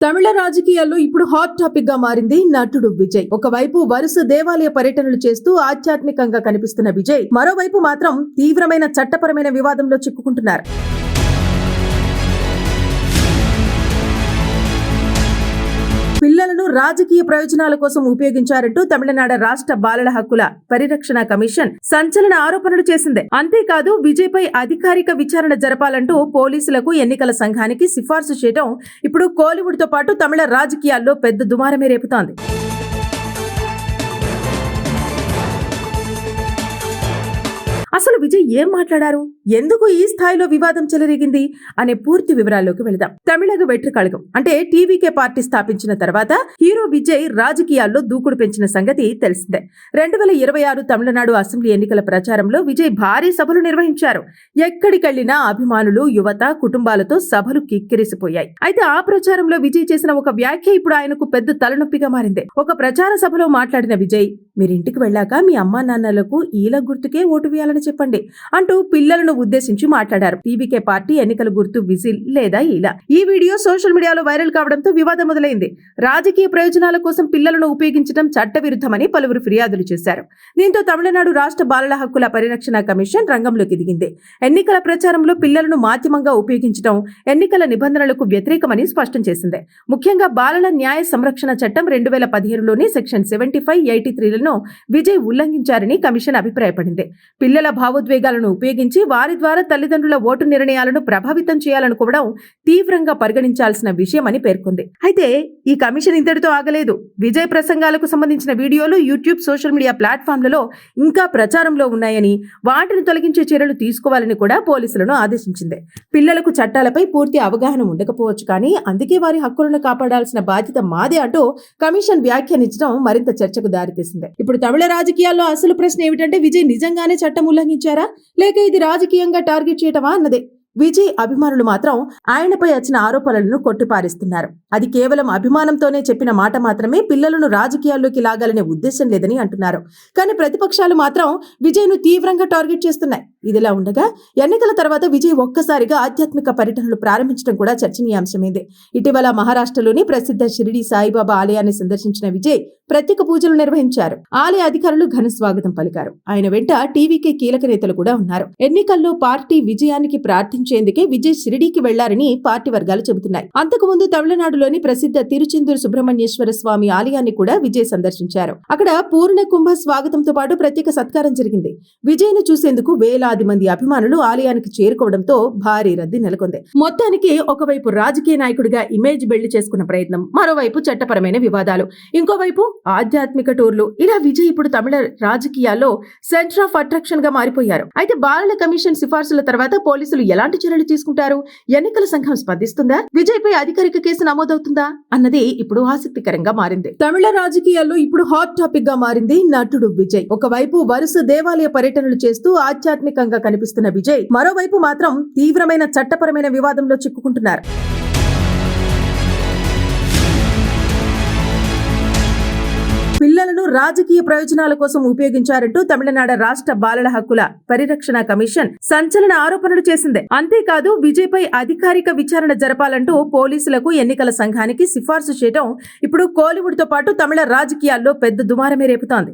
తమిళ రాజకీయాల్లో ఇప్పుడు hot topic గా మారింది నటుడు విజయ్. ఒకవైపు వరుస దేవాలయ పర్యటనలు చేస్తూ ఆధ్యాత్మికంగా కనిపిస్తున్న విజయ్, మరోవైపు మాత్రం తీవ్రమైన చట్టపరమైన వివాదంలో చిక్కుకుంటున్నారు. పిల్లలను రాజకీయ ప్రయోజనాల కోసం ఉపయోగించారంటూ తమిళనాడు రాష్ట్ర బాలల హక్కుల పరిరక్షణ కమిషన్ సంచలన ఆరోపణలు చేసింది. అంతేకాదు, విజయ్ పై అధికారిక విచారణ జరపాలంటూ పోలీసులకు ఎన్నికల సంఘానికి సిఫార్సు చేయడం ఇప్పుడు కోలీవుడ్ తో పాటు తమిళ రాజకీయాల్లో పెద్ద దుమారమే రేపుతోంది. అసలు విజయ్ ఏం మాట్లాడారు, ఎందుకు ఈ స్థాయిలో వివాదం చెలరేగింది అనే పూర్తి వివరాల్లోకి వెళదాం. తమిళగ వెట్రి కళగం అంటే టీవీకే పార్టీ స్థాపించిన తర్వాత హీరో విజయ్ రాజకీయాల్లో దూకుడు పెంచిన సంగతి తెలిసిందే. 2026 తమిళనాడు అసెంబ్లీ ఎన్నికల ప్రచారంలో విజయ్ భారీ సభలు నిర్వహించారు. ఎక్కడికెళ్లినా అభిమానులు, యువత, కుటుంబాలతో సభలు కిక్కిరిసిపోయాయి. అయితే ఆ ప్రచారంలో విజయ్ చేసిన ఒక వ్యాఖ్య ఇప్పుడు ఆయనకు పెద్ద తలనొప్పిగా మారింది. ఒక ప్రచార సభలో మాట్లాడిన విజయ్, మీరింటికి వెళ్ళాక మీ అమ్మా నాన్నలకు ఈల గుర్తుకే ఓటు వేయాలని చెప్పండి అంటూ పిల్లలను ఉద్దేశించి మాట్లాడారు. టీవీకే పార్టీ ఎన్నికల గుర్తు విజిల్ లేదా ఈల. ఈ వీడియో సోషల్ మీడియాలో వైరల్ కావడంతో వివాదం మొదలైంది. రాజకీయ ప్రయోజనాల కోసం పిల్లలను ఉపయోగించడం చట్టవిరుద్ధమని పలువురు ఫిర్యాదులు చేశారు. దీంతో తమిళనాడు రాష్ట్ర బాలల హక్కుల పరిరక్షణ కమిషన్ రంగంలోకి దిగింది. ఎన్నికల ప్రచారంలో పిల్లలను మాధ్యమంగా ఉపయోగించడం ఎన్నికల నిబంధనలకు వ్యతిరేకమని స్పష్టం చేసింది. ముఖ్యంగా బాలల న్యాయ సంరక్షణ చట్టం 2015లోని సెక్షన్ 75, 83లను విజయ్ ఉల్లంఘించారని కమిషన్ అభిప్రాయపడింది. పిల్లల భావోద్వేగాలను ఉపయోగించి వారి ద్వారా తల్లిదండ్రుల ఓటు నిర్ణయాలను ప్రభావితం చేయాలనుకోవడం తీవ్రంగా పరిగణించాల్సిన విషయమని పేర్కొంది. అయితే ఈ కమిషన్ ఇంతటితో ఆగలేదు. విజయ్ ప్రసంగాలకు సంబంధించిన వీడియోలు యూట్యూబ్, సోషల్ మీడియా ప్లాట్ఫామ్లలో ఇంకా ప్రచారంలో ఉన్నాయని, వాటిని తొలగించే చర్యలు తీసుకోవాలని కూడా పోలీసులను ఆదేశించింది. పిల్లలకు చట్టాలపై పూర్తి అవగాహన ఉండకపోవచ్చు, కానీ అందుకే వారి హక్కులను కాపాడాల్సిన బాధ్యత మాదే అంటూ కమిషన్ వ్యాఖ్యానించడం మరింత చర్చకు దారితీసింది. ఇప్పుడు తమిళ రాజకీయాల్లో అసలు ప్రశ్న ఏమిటంటే, విజయ్ నిజంగానే చట్టం ఉల్లంఘించారా, లేక ఇది రాజకీయంగా టార్గెట్ చేయటమా అన్నదే. విజయ్ అభిమానులు మాత్రం ఆయనపై వచ్చిన ఆరోపణలను కొట్టిపారేస్తున్నారు. అది కేవలం అభిమానంతోనే చెప్పిన మాట మాత్రమే, పిల్లలను రాజకీయాల్లోకి లాగాలనే ఉద్దేశం లేదని అంటున్నారు. కానీ ప్రతిపక్షాలు మాత్రం విజయ్ను తీవ్రంగా టార్గెట్ చేస్తున్నాయి. ఇదిలా ఉండగా ఎన్నికల తర్వాత విజయ్ ఒక్కసారిగా ఆధ్యాత్మిక పర్యటనలు ప్రారంభించడం కూడా చర్చనీయాంశమైంది. ఇటీవల మహారాష్ట్రలోని ప్రసిద్ధ షిరిడి సాయిబాబా ఆలయాన్ని సందర్శించిన విజయ్ ప్రత్యేక పూజలు నిర్వహించారు. ఆలయ అధికారులు ఘన స్వాగతం పలికారు. ఆయన వెంట టీవీకే కీలక నేతలు కూడా ఉన్నారు. ఎన్నికల్లో పార్టీ విజయానికి ప్రార్థించేందుకే విజయ్ షిరిడీకి వెళ్లారని పార్టీ వర్గాలు చెబుతున్నాయి. అంతకుముందు తమిళనాడులోని ప్రసిద్ధ తిరుచెందూరు సుబ్రహ్మణ్యేశ్వర స్వామి ఆలయాన్ని కూడా విజయ్ సందర్శించారు. అక్కడ పూర్ణ కుంభ స్వాగతంతో పాటు ప్రత్యేక సత్కారం జరిగింది. విజయ్ను చూసేందుకు వేలాది మంది అభిమానులు ఆలయానికి చేరుకోవడంతో భారీ రద్దీ నెలకొంది. మొత్తానికి ఒకవైపు రాజకీయ నాయకుడిగా ఇమేజ్ బిల్డ్ చేసుకున్న ప్రయత్నం, మరోవైపు చట్టపరమైన వివాదాలు, ఇంకోవైపు ఆధ్యాత్మిక టూర్లు, ఇలా విజయ్ ఇప్పుడు తమిళ రాజకీయాల్లో సెంటర్ ఆఫ్ అట్రాక్షన్ గా మారిపోయారు. అయితే బాలల కమిషన్ సిఫార్సుల తర్వాత పోలీసులు ఎలాంటి చర్యలు తీసుకుంటారు, ఎన్నికల సంఘం స్పందిస్తుందా, విజయ్ పై అధికారిక కేసు నమోదవుతుందా అన్నది ఇప్పుడు ఆసక్తికరంగా మారింది. తమిళ రాజకీయాల్లో ఇప్పుడు హాట్ టాపిక్ గా మారింది నటుడు విజయ్. ఒకవైపు వరుస దేవాలయ పర్యటనలు చేస్తూ ఆధ్యాత్మికంగా కనిపిస్తున్న విజయ్, మరోవైపు మాత్రం తీవ్రమైన చట్టపరమైన వివాదంలో చిక్కుకుంటున్నారు. పిల్లలను రాజకీయ ప్రయోజనాల కోసం ఉపయోగించారంటూ తమిళనాడు రాష్ట్ర బాలల హక్కుల పరిరక్షణ కమిషన్ సంచలన ఆరోపణలు చేసింది. అంతేకాదు, విజయ్ పై అధికారిక విచారణ జరపాలంటూ పోలీసులకు ఎన్నికల సంఘానికి సిఫార్సు చేయడం ఇప్పుడు కోలీవుడ్ తో పాటు తమిళ రాజకీయాల్లో పెద్ద దుమారమే రేపుతోంది.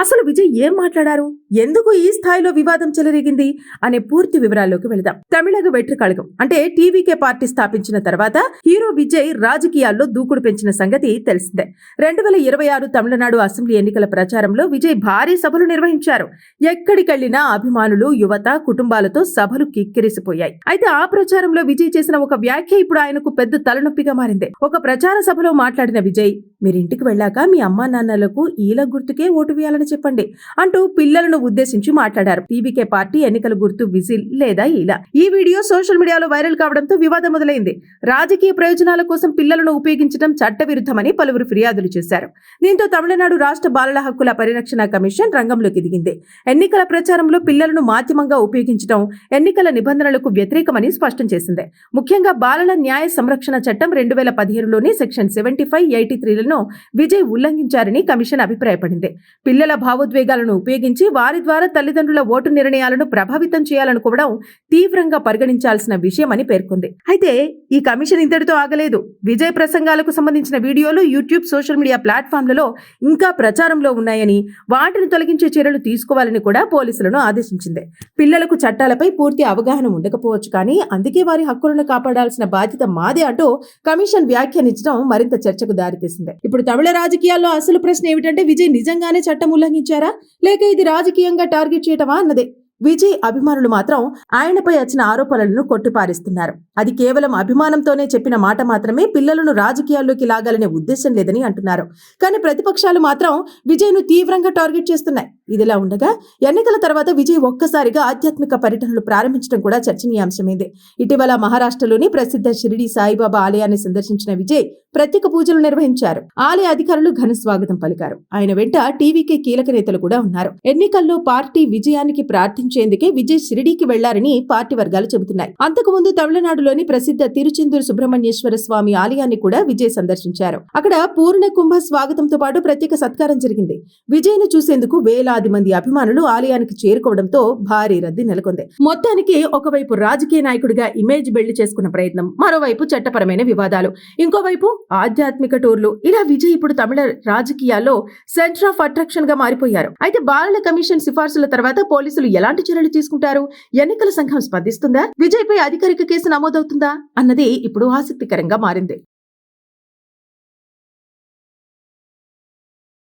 అసలు విజయ్ ఏం మాట్లాడారు, ఎందుకు ఈ స్థాయిలో వివాదం చెలరేగింది అనే పూర్తి వివరాల్లోకి వెళదాం. తమిళగ వెట్రి కళగం అంటే టీవీకే పార్టీ స్థాపించిన తర్వాత హీరో విజయ్ రాజకీయాల్లో దూకుడు పెంచిన సంగతి తెలిసిందే. 2026 తమిళనాడు అసెంబ్లీ ఎన్నికల ప్రచారంలో విజయ్ భారీ సభలు నిర్వహించారు. ఎక్కడికెళ్లినా అభిమానులు, యువత, కుటుంబాలతో సభలు కిక్కిరిసిపోయాయి. అయితే ఆ ప్రచారంలో విజయ్ చేసిన ఒక వ్యాఖ్య ఇప్పుడు ఆయనకు పెద్ద తలనొప్పిగా మారింది. ఒక ప్రచార సభలో మాట్లాడిన విజయ్, మీరింటికి వెళ్ళాక మీ అమ్మా నాన్నలకు ఈల గుర్తుకే ఓటు వేయాలని చెప్పండి అంటూ పిల్లలను ఉద్దేశించి మాట్లాడారు. టీవీకే పార్టీ ఎన్నికల గుర్తు విజిల్ లేదా ఈల. ఈ వీడియో సోషల్ మీడియాలో వైరల్ కావడంతో వివాదం మొదలైంది. రాజకీయ ప్రయోజనాల కోసం పిల్లలను ఉపయోగించడం చట్టవిరుద్ధమని పలువురు ఫిర్యాదులు చేశారు. దీంతో తమిళనాడు రాష్ట్ర బాలల హక్కుల పరిరక్షణ కమిషన్ రంగంలోకి దిగింది. ఎన్నికల ప్రచారంలో పిల్లలను మాధ్యమంగా ఉపయోగించడం ఎన్నికల నిబంధనలకు వ్యతిరేకమని స్పష్టం చేసింది. ముఖ్యంగా బాలల న్యాయ సంరక్షణ చట్టం 2015లోని సెక్షన్ 75, 83లను ఆదేశాలను విజయ్ ఉల్లంఘించారని కమిషన్ అభిప్రాయపడింది. పిల్లల భావోద్వేగాలను ఉపయోగించి వారి ద్వారా తల్లిదండ్రుల ఓటు నిర్ణయాలను ప్రభావితం చేయాలనుకోవడం తీవ్రంగా పరిగణించాల్సిన విషయమని పేర్కొంది. అయితే ఈ కమిషన్ ఇంతటితో ఆగలేదు. విజయ్ ప్రసంగాలకు సంబంధించిన వీడియోలు యూట్యూబ్, సోషల్ మీడియా ప్లాట్ఫామ్లలో ఇంకా ప్రచారంలో ఉన్నాయని, వాటిని తొలగించే చర్యలు తీసుకోవాలని కూడా పోలీసులను ఆదేశించింది. పిల్లలకు చట్టాలపై పూర్తి అవగాహన ఉండకపోవచ్చు, కానీ అందుకే వారి హక్కులను కాపాడాల్సిన బాధ్యత మాదే అంటూ కమిషన్ వ్యాఖ్యానించడం మరింత చర్చకు దారితీసింది. ఇప్పుడు తమిళ రాజకీయాల్లో అసలు ప్రశ్న ఏమిటంటే, విజయ్ నిజంగానే చట్టం ఉల్లంఘించారా లేక ఇది రాజకీయంగా టార్గెట్ చేయటమా అన్నదే. విజయ్ అభిమానులు మాత్రం ఆయనపై వచ్చిన ఆరోపణలను కొట్టిపారేస్తున్నారు. అది కేవలం అభిమానంతోనే చెప్పిన మాట మాత్రమే, పిల్లలను రాజకీయాల్లోకి లాగాలనే ఉద్దేశం లేదని అంటున్నారు. కానీ ప్రతిపక్షాలు మాత్రం విజయ్ను తీవ్రంగా టార్గెట్ చేస్తున్నాయి. ఇదిలా ఉండగా ఎన్నికల తర్వాత విజయ్ ఒక్కసారిగా ఆధ్యాత్మిక పర్యటనలు ప్రారంభించడం కూడా చర్చనీయాంశమైంది. ఇటీవల మహారాష్ట్రలోని ప్రసిద్ధ షిరిడి సాయిబాబా ఆలయాన్ని సందర్శించిన విజయ్ ప్రత్యేక పూజలు నిర్వహించారు. ఆలయ అధికారులు ఘన స్వాగతం పలికారు. ఆయన వెంట టీవీకే కీలక నేతలు కూడా ఉన్నారు. ఎన్నికల్లో పార్టీ విజయానికి ప్రార్థించేందుకే విజయ్ షిరిడీకి వెళ్లారని పార్టీ వర్గాలు చెబుతున్నాయి. అంతకుముందు తమిళనాడులోని ప్రసిద్ధ తిరుచెందూరు సుబ్రహ్మణ్యేశ్వర స్వామి ఆలయాన్ని కూడా విజయ్ సందర్శించారు. అక్కడ పూర్ణ కుంభ స్వాగతంతో పాటు ప్రత్యేక సత్కారం జరిగింది. విజయ్ను చూసేందుకు వేలాది మంది అభిమానులు ఆలయానికి చేరుకోవడంతో భారీ రద్దీ నెలకొంది. మొత్తానికి ఒకవైపు రాజకీయ నాయకుడిగా ఇమేజ్ బిల్డ్ చేసుకున్న ప్రయత్నం, మరోవైపు చట్టపరమైన వివాదాలు, ఇంకోవైపు ఆధ్యాత్మిక టూర్లు. ఇలా విజయ్ ఇప్పుడు తమిళ రాజకీయాల్లో సెంటర్ ఆఫ్ అట్రాక్షన్ గా మారిపోయారు. అయితే బాలల కమిషన్ సిఫార్సుల తర్వాత పోలీసులు ఎలాంటి చర్యలు తీసుకుంటారు? ఎన్నికల సంఘం స్పందిస్తుందా? విజయ్ పై అధికారిక కేసు నమోదవుతుందా అన్నది ఇప్పుడు ఆసక్తికరంగా మారింది.